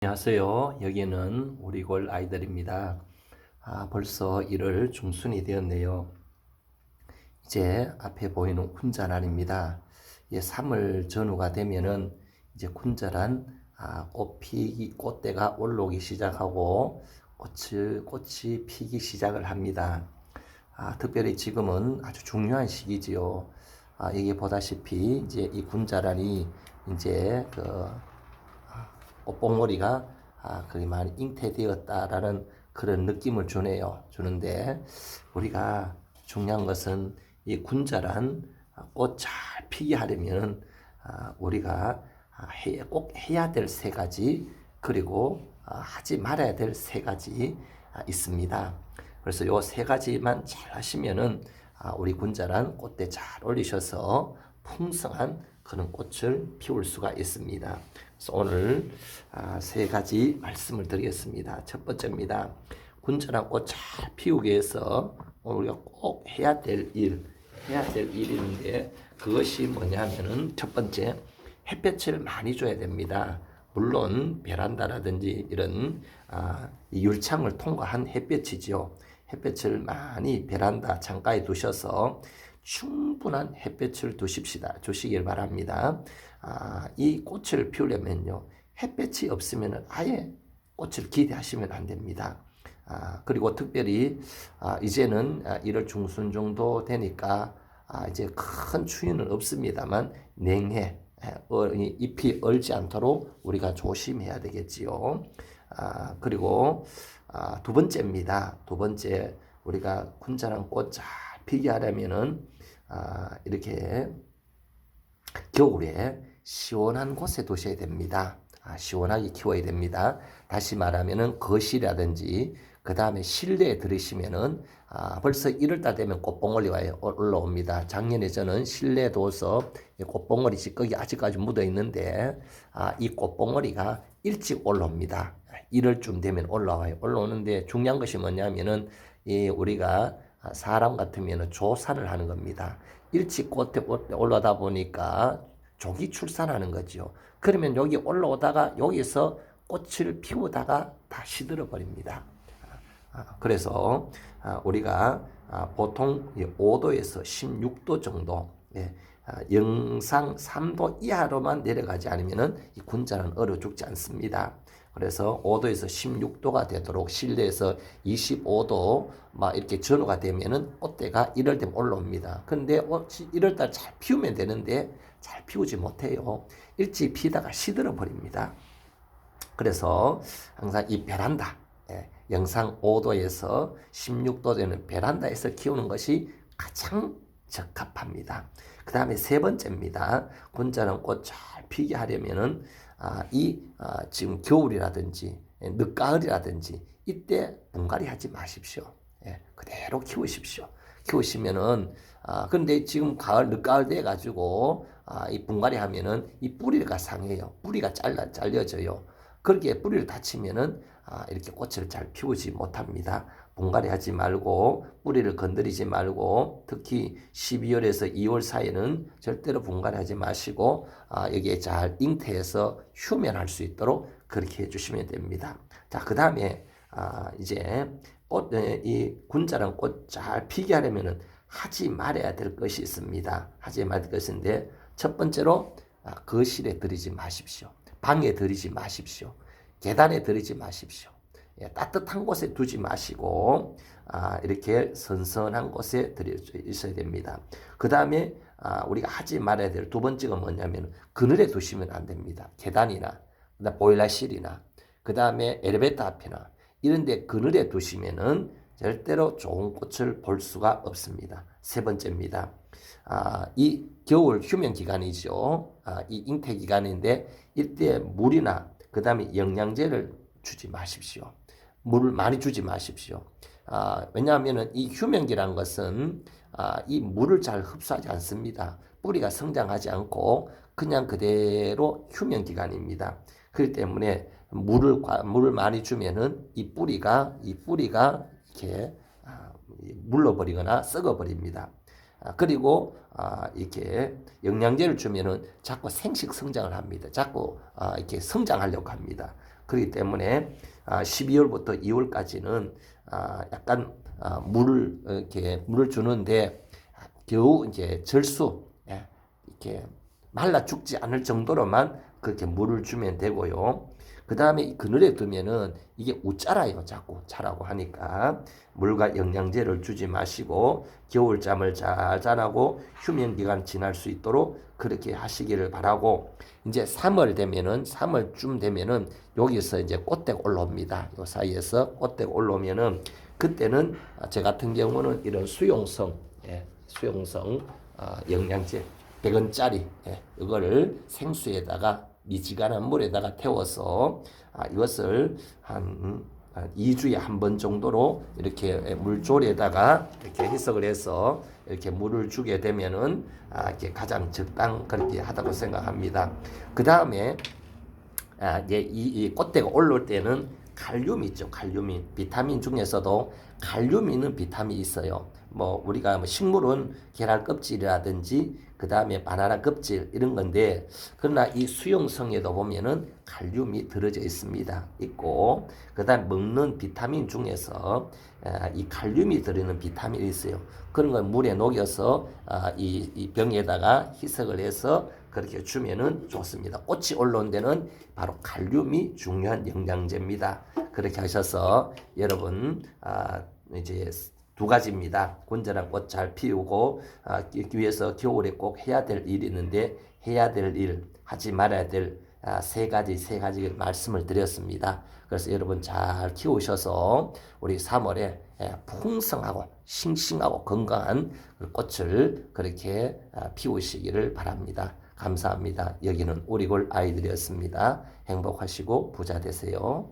안녕하세요. 여기는 우리골 아이들입니다. 벌써 1월 중순이 되었네요. 이제 앞에 보이는 군자란입니다. 3월 전후가 되면은 이제 군자란 꽃대가 올라오기 시작하고 꽃이 피기 시작을 합니다. 특별히 지금은 아주 중요한 시기지요. 여기 보다시피 이제 이 군자란이 이제 꽃봉오리가 거의 많이 잉태되었다라는 그런 느낌을 주는데 우리가 중요한 것은 이 군자란 꽃 잘 피게 하려면 우리가 꼭 해야 될 세 가지 그리고 하지 말아야 될 세 가지 있습니다. 그래서 요 세 가지만 잘 하시면은 우리 군자란 꽃대 잘 올리셔서 풍성한 그런 꽃을 피울 수가 있습니다. 그래서 오늘 세 가지 말씀을 드리겠습니다. 첫 번째입니다. 군자란 꽃 잘 피우기 위해서 우리가 꼭 해야 될 일인데 그것이 뭐냐면은 첫 번째, 햇볕을 많이 줘야 됩니다. 물론 베란다라든지 이런 율창을 통과한 햇볕이지요. 햇볕을 많이 베란다 창가에 두셔서 충분한 햇볕을 주시길 바랍니다. 이 꽃을 피우려면요, 햇볕이 없으면 아예 꽃을 기대하시면 안 됩니다. 그리고 특별히 이제는 1월 중순 정도 되니까 이제 큰 추위는 없습니다만 냉해, 잎이 얼지 않도록 우리가 조심해야 되겠지요. 그리고 두 번째입니다. 두 번째, 우리가 군자란 꽃 잘 피게 하려면은 이렇게 겨울에 시원한 곳에 두셔야 됩니다. 시원하게 키워야 됩니다. 다시 말하면은 거실이라든지 그 다음에 실내에 들으시면은 벌써 1월달 되면 꽃봉오리가 올라옵니다. 작년에 저는 실내에 둬서 꽃봉오리 찌꺼기 아직까지 묻어 있는데 이 꽃봉오리가 일찍 올라옵니다. 1월쯤 되면 올라와요. 올라오는데 중요한 것이 뭐냐면은 우리가 사람 같으면 조산을 하는 겁니다. 일찍 꽃에 올라오다 보니까 조기 출산하는 거죠. 그러면 여기 올라오다가 여기서 꽃을 피우다가 다 시들어 버립니다. 그래서 우리가 보통 5도에서 16도 정도, 영상 3도 이하로만 내려가지 않으면 이 군자는 얼어 죽지 않습니다. 그래서 5도에서 16도가 되도록 실내에서 25도 막 이렇게 전후가 되면은 꽃대가 1월 되면 올라옵니다. 근데 1월달 잘 피우면 되는데 잘 피우지 못해요. 일찍 피다가 시들어 버립니다. 그래서 항상 이 베란다, 영상 5도에서 16도 되는 베란다에서 키우는 것이 가장 적합합니다. 그 다음에 세 번째입니다. 군자란 꽃 잘 피게 하려면은 지금 겨울이라든지 늦가을이라든지 이때 분갈이 하지 마십시오. 그대로 키우십시오. 키우시면은 근데 지금 가을 늦가을 돼 가지고 이 분갈이 하면은 이 뿌리가 상해요. 뿌리가 잘려져요. 그렇게 뿌리를 다치면은 이렇게 꽃을 잘 피우지 못합니다. 분갈이 하지 말고 뿌리를 건드리지 말고 특히 12월에서 2월 사이에는 절대로 분갈이 하지 마시고 여기에 잘 잉태해서 휴면할 수 있도록 그렇게 해주시면 됩니다. 자, 그 다음에 이제 이 군자란 꽃 잘 피게 하려면은 하지 말아야 될 것이 있습니다. 하지 말아야 될 것인데 첫 번째로 거실에 들이지 마십시오. 방에 들이지 마십시오. 계단에 들이지 마십시오. 따뜻한 곳에 두지 마시고 이렇게 선선한 곳에 들여 있어야 됩니다. 그 다음에 우리가 하지 말아야 될 두 번째가 뭐냐면 그늘에 두시면 안 됩니다. 계단이나 보일러실이나 그 다음에 엘리베이터 앞이나 이런 데 그늘에 두시면은 절대로 좋은 꽃을 볼 수가 없습니다. 세 번째입니다. 이 겨울 휴면 기간이죠. 이 잉태 기간인데 이때 물이나 그 다음에 영양제를 주지 마십시오. 물을 많이 주지 마십시오. 왜냐하면 이 휴면기란 것은 이 물을 잘 흡수하지 않습니다. 뿌리가 성장하지 않고 그냥 그대로 휴면 기간입니다. 그렇기 때문에 물을 많이 주면은 이 뿌리가 이렇게 물러버리거나 썩어버립니다. 그리고 이렇게 영양제를 주면은 자꾸 생식 성장을 합니다. 자꾸 이렇게 성장하려고 합니다. 그렇기 때문에 12월부터 2월까지는 약간 물을 이렇게 물을 주는데 겨우 이제 절수 이렇게 말라 죽지 않을 정도로만 그렇게 물을 주면 되고요. 그 다음에 그늘에 두면은 이게 우짜라요. 자꾸 자라고 하니까 물과 영양제를 주지 마시고 겨울잠을 잘 자라고 휴면기간 지날 수 있도록 그렇게 하시기를 바라고, 이제 3월쯤 되면은 여기서 이제 꽃대가 올라옵니다. 요 사이에서 꽃대가 올라오면은 그때는 저 같은 경우는 이런 수용성 영양제 100원짜리 이거를 생수에다가 미지근한 물에다가 태워서 이것을 한 2주에 한 번 정도로 이렇게 물조리에다가 이렇게 해석을 해서 이렇게 물을 주게 되면은 이게 가장 적당 그렇게 하다고 생각합니다. 그 다음에 이제 이 꽃대가 올라올 때는 칼륨이 있죠. 칼륨이 비타민 중에서도 칼륨이 있는 비타민이 있어요. 뭐 우리가 뭐 식물은 계란 껍질이라든지 그 다음에 바나나 껍질 이런 건데, 그러나 이 수용성에도 보면은 칼륨이 들어져 있고, 그 다음 먹는 비타민 중에서 이 칼륨이 들어있는 비타민이 있어요. 그런 걸 물에 녹여서 이 병에다가 희석을 해서 그렇게 주면은 좋습니다. 꽃이 올라온 데는 바로 칼륨이 중요한 영양제입니다. 그렇게 하셔서 여러분 이제 2가지입니다. 건전한 꽃 잘 피우고 위해서 겨울에 꼭 해야 될 일이 있는데, 해야 될 일, 하지 말아야 될 3가지 말씀을 드렸습니다. 그래서 여러분 잘 키우셔서 우리 3월에 풍성하고 싱싱하고 건강한 꽃을 그렇게 피우시기를 바랍니다. 감사합니다. 여기는 우리골 아이들이었습니다. 행복하시고 부자 되세요.